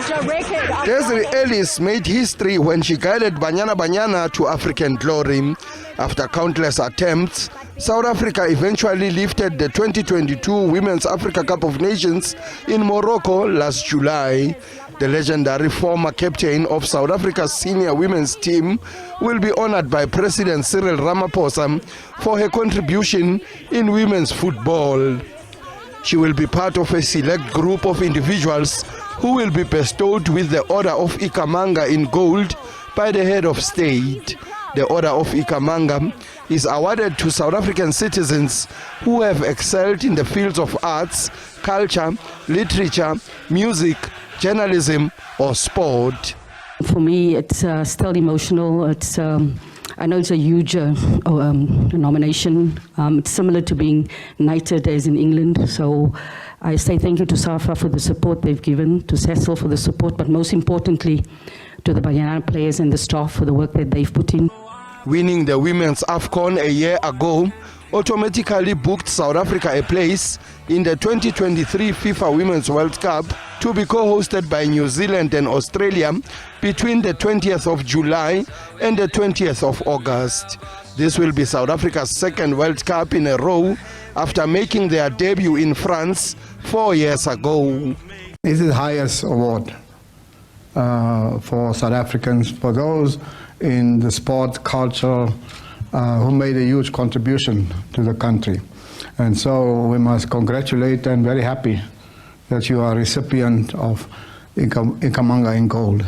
Desiree Ellis made history when she guided Banyana Banyana to African glory. After countless attempts, South Africa eventually lifted the 2022 Women's Africa Cup of Nations in Morocco last July. The legendary former captain of South Africa's senior women's team will be honored by President Cyril Ramaphosa for her contribution in women's football. She will be part of a select group of individuals who will be bestowed with the Order of Ikhamanga in gold by the head of state. The Order of Ikhamanga is awarded to South African citizens who have excelled in the fields of arts, culture, literature, music, journalism or sport. For me, it's still emotional. It's I know it's a huge nomination. It's similar to being knighted as in England. So I say thank you to SAFA for the support they've given, to Cecil for the support, but most importantly to the Banyana players and the staff for the work that they've put in. Winning the Women's AFCON a year ago automatically booked South Africa a place in the 2023 FIFA Women's World Cup to be co-hosted by New Zealand and Australia between the 20th of July and the 20th of August. This will be South Africa's second World Cup in a row after making their debut in France 4 years ago. This is the highest award for South Africans, for those in the sport culture who made a huge contribution to the country. And so we must congratulate and very happy that you are a recipient of Ikhamanga in gold.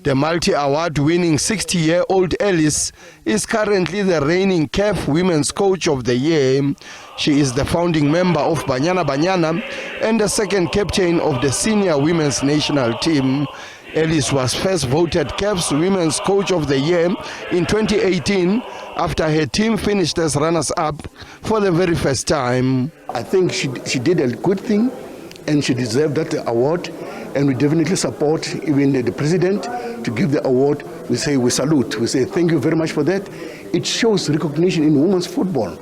The multi-award winning 60-year-old Ellis is currently the reigning CAF Women's Coach of the Year. She is the founding member of Banyana Banyana and the second captain of the senior women's national team. Ellis was first voted CAF's Women's Coach of the Year in 2018 after her team finished as runners-up for the very first time. I think she did a good thing and she deserved that award, and we definitely support even the president to give the award. We say we salute, we say thank you very much for that. It shows recognition in women's football.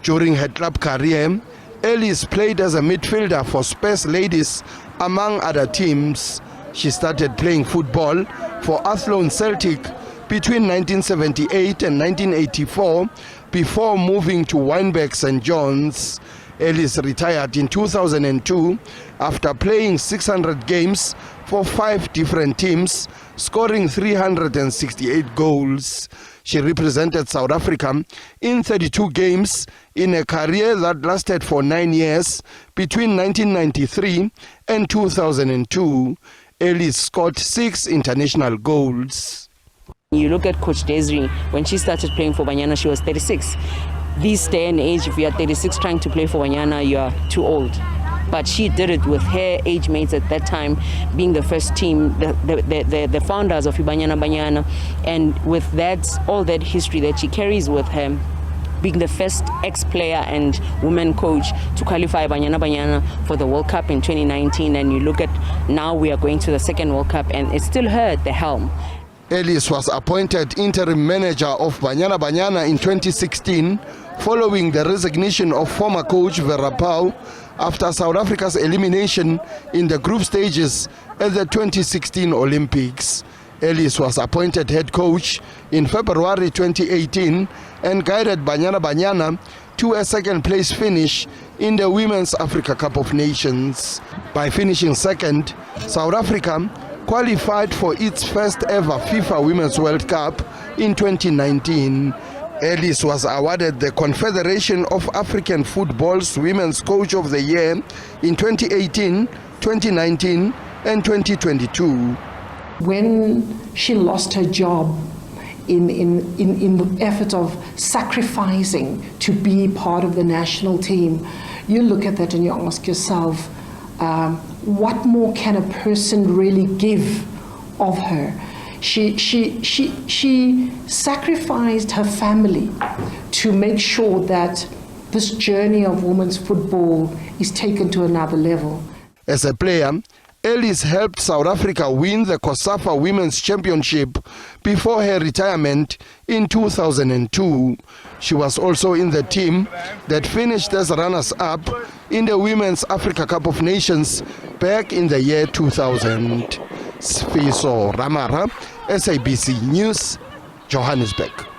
During her club career, Ellis played as a midfielder for Spurs Ladies among other teams. She started playing football for Athlone Celtic between 1978 and 1984 before moving to Wynberg St. John's. Ellis retired in 2002 after playing 600 games for 5 different teams, scoring 368 goals. She represented South Africa in 32 games in a career that lasted for 9 years between 1993 and 2002. Ellis scored 6 international goals. You look at Coach Desiree, when she started playing for Banyana, she was 36. This day and age, if you are 36 trying to play for Banyana, you are too old. But she did it with her age mates at that time, being the first team, the founders of Banyana Banyana, and with that, all that history that she carries with her, being the first ex-player and woman coach to qualify Banyana Banyana for the World Cup in 2019. And you look at now we are going to the second World Cup and it's still her at the helm. Ellis was appointed interim manager of Banyana Banyana in 2016 following the resignation of former coach Vera Pauw after South Africa's elimination in the group stages at the 2016 Olympics. Ellis was appointed head coach in February 2018 and guided Banyana Banyana to a second place finish in the Women's Africa Cup of Nations. By finishing second, South Africa qualified for its first ever FIFA Women's World Cup in 2019. Ellis was awarded the Confederation of African Football's Women's Coach of the Year in 2018, 2019 and 2022. When she lost her job in the effort of sacrificing to be part of the national team, you look at that and you ask yourself, what more can a person really give of her? She sacrificed her family to make sure that this journey of women's football is taken to another level. As a player, Ellis helped South Africa win the COSAFA Women's Championship before her retirement in 2002. She was also in the team that finished as runners-up in the Women's Africa Cup of Nations back in the year 2000. Sifiso Ramara, SABC News, Johannesburg.